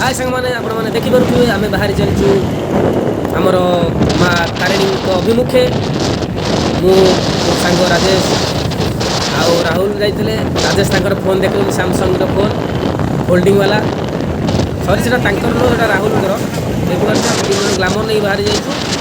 हाय संग मैंने आपण मैंने देखी पारे आम बाहरी चलचु आमर माँ तारिणी अभिमुखे मु सांग राजेश आउ राहुल जाइए राजेश तांकर फोन देख सैमसंग फोन होल्डिंग वाला सरी से राहुल देखिए ग्लामर नहीं बाहरी जाइए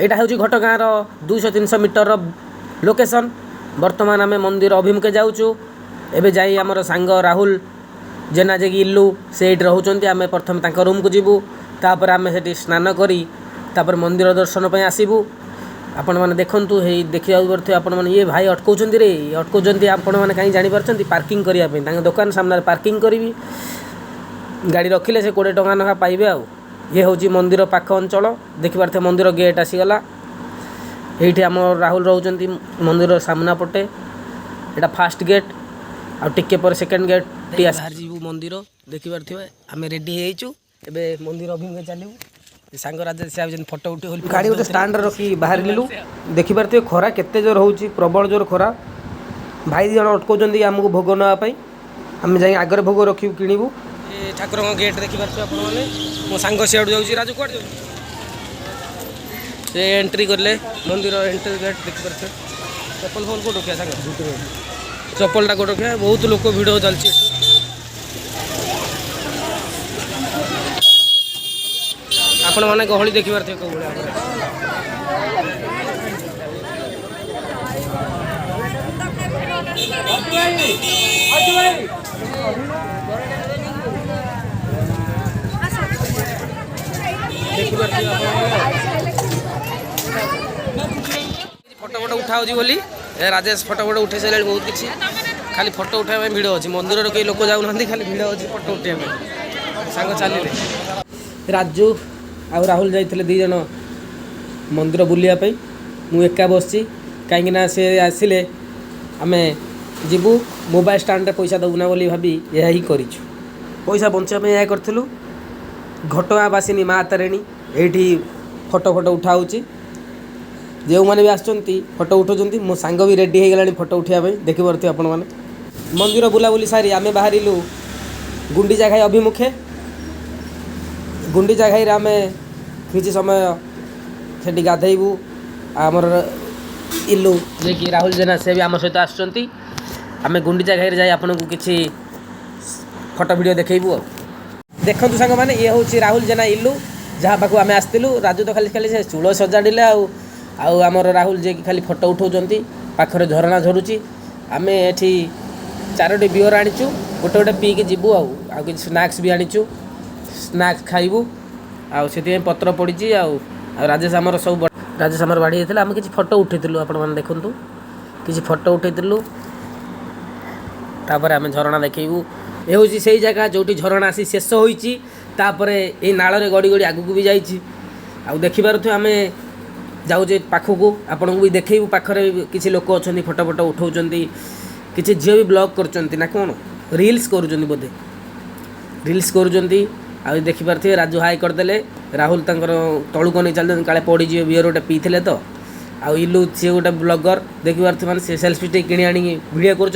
यहाँ हूँ घटगाँर 200-300 मीटर लोकेशन। बर्तमान आम मंदिर अभिमुखे जाऊँ एवं जाई आमर सांग राहुल जेना जे इल्लू से रोच आम प्रथम रूम को जीवु तापर आम से स्नान कर मंदिर दर्शन पर आसबू। आपण मैंने देखूँ देखा पारे आपण मैंने ये भाई अटकाउं रे अटकाउं आपण मैंने कहीं जापर पार्किंग करने दुकान सामने पार्किंग करी गाड़ी रखिले से 20 टଙ୍କା नाखा पाइबे। आउ ये हूँ मंदिर पाख अंचल देखिपारे मंदिर गेट आसीगला ये आम राहुल रोच मंदिर सामना पटे यहाँ फास्ट गेट आके पर सेकेंड गेट बाहर जीवु मंदिर देखिपारे आम रेडी हो मंदिर अभिमुखे चलू सांग राजेश से फोटो उठे गाड़ी गोटे स्टाण्ड रखी बाहर लु देखिपारे खरा केते जोर हो प्रबल जोर खरा भाई दी जन अटकाउं आमको भोग नापी आम जा आगे भोग रखी किणु ठाकुर गेट देखिपारे आपने मो सांग सियाड़ जाऊँगी राजू कौन से एंट्री करले मंदिर एंट्री गेट देखिपारे चप्पल फल कौट रखा सांग चप्पलटा कौट रखा बहुत लोक भिड़ चलती आपण मैंने गहली देखिपारे कौ फोटो फोटो उठाऊँ बोली राजेश फोटो फोटो उठे सारे बहुत किसी खाली फोटो उठाई भिड़ अच्छी मंदिर कई लोक जाऊना खाली भिड़ अच्छी फोटो उठाई सांग चलिए राजू आउ राहुल जाइए दी जन मंदिर बुलायापी मु एका बस कहीं से आसिले आम जीवु मोबाइल स्टाण्ड पैसा दबुना बोली भाभी यह ही करूँ पैसा बचापी यह करूँ घटगाँ बासिनी माँ तारिणी ये फोटो फोटो उठाऊँ जो मैंने भी आसुँच फोटो उठाऊँ मो सांग भी रेडी हो गला फोटो उठाइबा देखिपे आपण मैंने मंदिर बुलाबुली सारी आम बाहर गुंडीचा घाई अभिमुखे गुंडीचा घाई आम किसी समय से गाधेबू आमर इल्लू जे कि राहुल जेना से भी आम सहित आसुँच आम गुंडीचा घाई जाए आपन को किसी फोटो वीडियो देखू देखु सांग मैंने ये हूँ राहुल जेना इल्लू जहाँ पाक आम आसलु राजू तो खाली खाली से चूल सजाड़े आमर राहुल जे कि खाली फोटो उठाऊँ पाखरे झरणा झरुची आम एठी 4टी बियर आनीचु गोटे गोटे पीक जीवु आउ कि स्नाक्स भी आनीचु स्नाक्स खाइबू से पत्र पड़ी राजेश आमर सब राजेश आमर बाड़ी होता आम किसी फोटो उठेलु आपण मैंने देखु किसी फोटो उठेलु तापर आम झरणा देखू ये हूँ से जगह जो झरणा आसी शेष होपर ये नाल गड़ी गड़ी आगू भी जाइए आउ देखिपारे आम जाऊे पाखक आपण को भी देखू पाखरे किसी लोक अच्छा फोटो फोटो उठाऊँ किसी झील भी ब्लॉग कर कौन रील्स कर बोधे रील्स कर देखिपारे राजू हाई करदे राहुल तलुक नहीं चलते काले पड़ी बियर गोटे पीते तो आउ इल्लू सी गोटे ब्लॉगर देखिपारे मैंने सेल्फी टे कि आनी भिडियो कर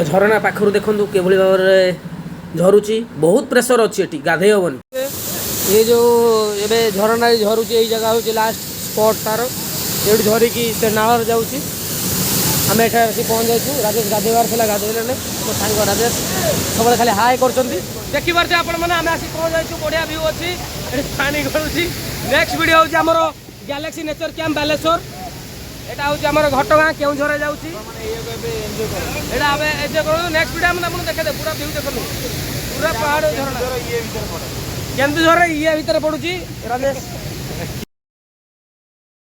झरणा पाखर देखूँ कि भाव में झरुची बहुत प्रेसर अच्छी ये गाधे हेनी ये जो ये झरणा झरुची यही जगह हूँ लास्ट स्पॉट तार ये झरिकी से नाल जाऊँगी आम एठा पहुँच जाइए राजेश गाधेबार था गाधेले मो सांग राजेश सब खाली हाई कर देखिपारे आपण मैंने आम आसी पहुँच जाइए बढ़िया व्यू अच्छी पानी करुँची नेक्स्ट वीडियो हूँ आमर गैलेक्सी नेचर कैंप बालेश्वर यहाँ हूँ आम घटगाँ केउझर जाऊँगी एंजय करूँ नेक्स्ट वीडियो मैंने देखे पूरा व्यू देखो पूरा पहाड़ झरना केन्दुझर ये भितर पड़ुची राजेश